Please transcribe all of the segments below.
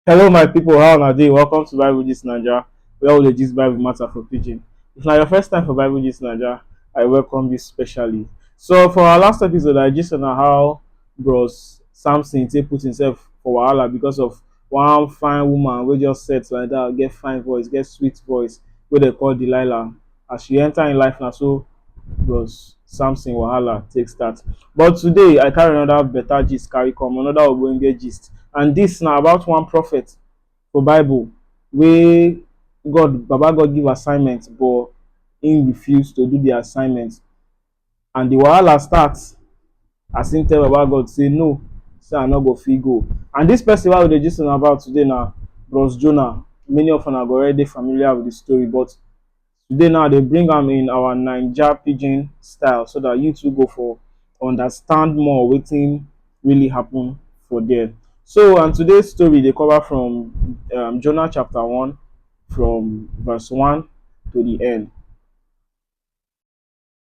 Hello, my people. How are you? Welcome to Bible Gist Naija, where all the gist Bible matter for pidgin. If now your first time for Bible Gist Naija, I welcome you specially. So, for our last episode, I just on how Bros Samson take put himself for wahala because of one fine woman wey just set like that, get fine voice, get sweet voice, wey they call Delilah. As she enter in life now, so Bros Samson wahala take start. But today I carry another better gist carry come, another ogbonge gist. And this now about one prophet for Bible wey Baba God give assignment but he refuse to do the assignment. And the wahala starts as him tell Baba God say no, say I no go fit go. And this person wey we dey gist about today na Bros Jonah. Many of una go already familiar with the story, but today now they bring am in our Naija pidgin style so that you too go for understand more wetin really happen for there. So and today's story they cover from Jonah chapter 1 from verse 1 to the end.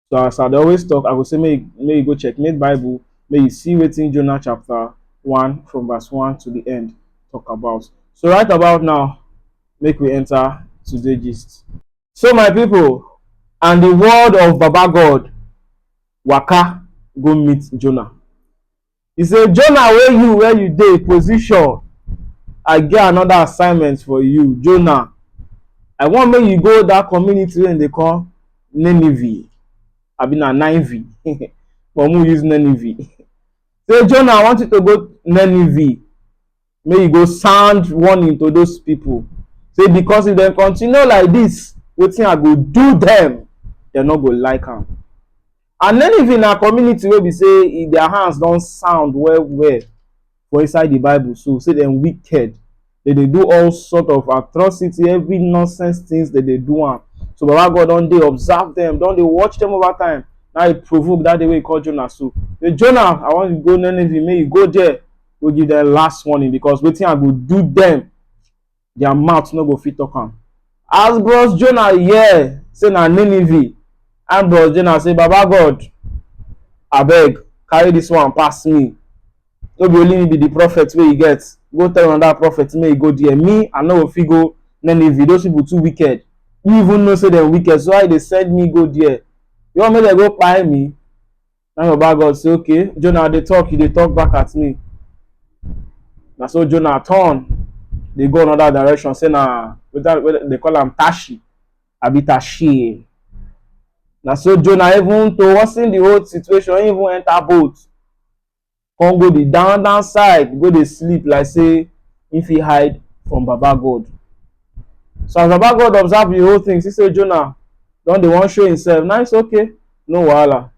So as I dey always talk, I go say may you go check make Bible, may you see wetin Jonah chapter 1 from verse 1 to the end talk about. So right about now, make we enter today's gist. So my people, and the word of Baba God waka go meet Jonah. He say, Jonah, where you dey position, I get another assignment for you. Jonah, I want make you go that community wey they call Nineveh. I been a Nineveh. But we use Nineveh. Say, Jonah, I want you to go Nineveh. May you go sound warning to those people. Say, because if they continue like this, wetin I go do them, they no go like am. And then even a community wey be say their hands don sound well for inside the Bible, so say them wicked, they do all sort of atrocity, every nonsense things that they do am. So Baba God don dey observe them, don dey watch them over time. Now he provoke that the way he call Jonah. So say, Jonah, I want you to go Nineveh, may you go there, go give them last warning, because wetin I go do them, their mouth no go fit talk am. As Bros Jonah hear say na Nineveh, and Bros Jonah say, Baba God, abeg carry this one pass me. No be only me be the prophet wey you get. Go tell another prophet may you go there. Me, I no go fit go Nineveh. Those people too wicked. You even know say them wicked, so why they send me go there? You want me to go kpai me? Now Baba God say, okay, Jonah they talk, they talk back at me. Now so Jonah turn, they go another direction. Say na they call him Tashi, abi Tashi. Now so Jonah even to worsen the whole situation, he even enter boat. Come go the down side, go dey sleep like say if he hide from Baba God. So as Baba God observe the whole thing, he say Jonah don dey wan show himself. Now it's okay, no wahala.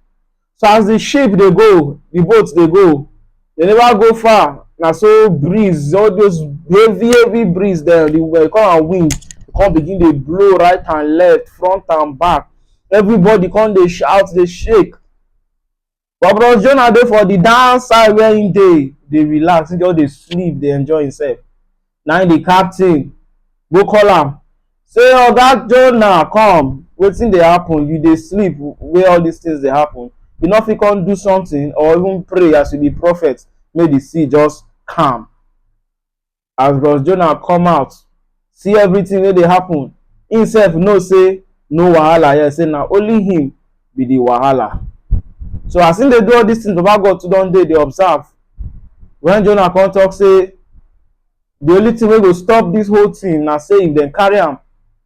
So as the ship dey go, the boat dey go, they never go far. Na so breeze, all those heavy breeze there, they come and wind, come begin dey blow right and left, front and back. Everybody come dey shout, dey shake. But Bros Jonah dey for the downside where him dey relax, he just dey sleep, dey enjoy himself. Now the captain go call am, say, Oga Jonah, come, wetin dey happen? You dey sleep where all these things dey happen. You no fit come do something or even pray as you be prophet, make the sea just calm. As Bros Jonah come out, see everything wey dey happen, himself know say no wahala here, say na only him be the wahala. So as him dey do all these things, Baba God too don dey observe. When Jonah come talk say the only thing wey go stop this whole thing na say if dem carry am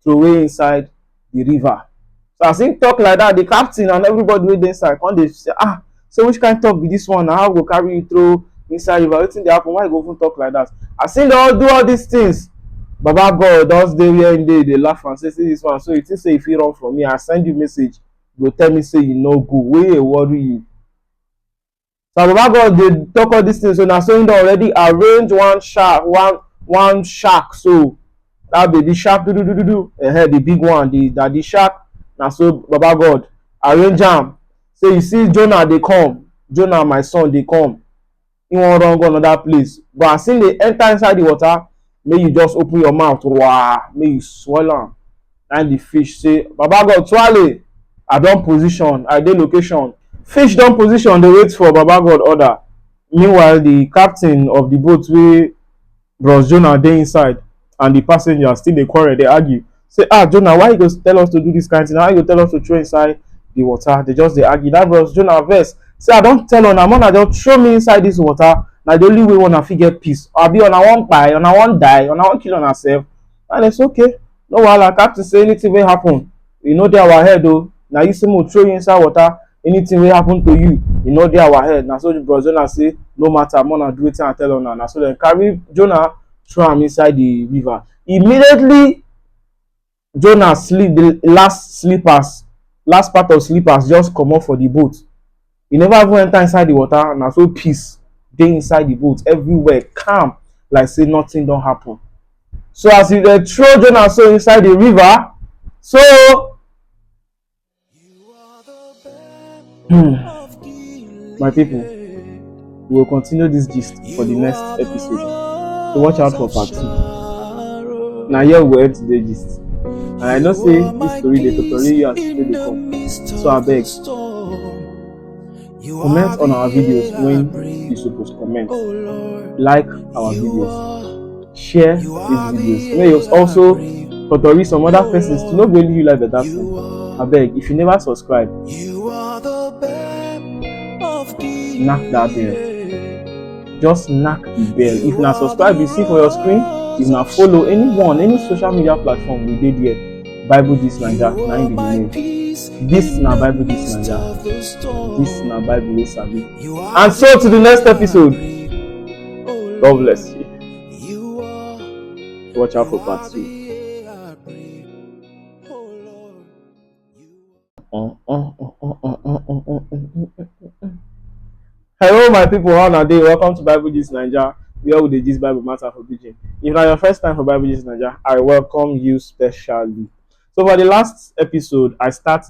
throway inside the river. So as him talk like that, the captain and everybody wey dey inside come dey say, so which kind talk be this one? Na how go carry you throw inside river? Wetin dey happen? Why you go even talk like that? As him don do all these things, Baba God just dey where him dey laugh and say, see this one, so you think say you fit run from me? I send you message, go tell me say you no go, wey dey worry you? So Baba God dey talk all these things, so na so him don already arrange one shark. So that baby shark the big one, the shark. Na so Baba God arrange am. Say, you see Jonah dey come, Jonah my son dey come. He wan run go another place, but as him dey enter inside the water, may you just open your mouth, may you swallow am. And the fish say, Baba God, swallow. I don position, I dey location. Fish don position, dey wait for Baba God order. Meanwhile, the captain of the boat wey Bros Jonah dey inside and the passengers still dey quarrel, dey argue. Say, Jonah, why you go tell us to do this kind of thing? Why you go tell us to throw inside the water? They just dey argue. That Bros Jonah vex. Say, I don tell una, una just throw me inside this water. Na the only way una fit get peace. Abi una wan kpai, una wan die, una wan kill una sef. And it's okay. No wahala. Captain say anything wey happen, e no dey our head o. Na you say mo throw you inside water. Anything wey happen to you, e no dey our head. Na so the Bros Jonah say, no matter, una do wetin I tell una. Na so dem carry Jonah, throw am inside the river. Immediately, Jonah sleep, the last part of sleepers just comot for the boat. He never even enter inside the water. Na so peace dey inside the boat, everywhere calm, like say nothing don happen. So as e dey throw Jonah so inside the river, so my people, we will continue this gist for the next episode. So watch out for part 2. Now here we go end today's gist. And I know say this story dey totally you as e dey come. So abeg, comment on our videos when you suppose comment. Like our videos. Share these videos. May you also tutori some other persons to know really you like better thing. Abeg, if you never subscribe, knack that bell. Just knack the bell. If na subscribe, you see for your screen. If na follow anyone, any social media platform, we dey there. Bible this Naija, na im be the name. This na Bible this Naija. This na Bible wey sabi. And so to the next episode. God bless you. Watch out for part 2. Hello my people, how una dey? Welcome to Bible Gist Naija, where we dey gist Bible matter for pidgin. If na your first time for Bible Gist Naija, I welcome you specially. So for the last episode, I start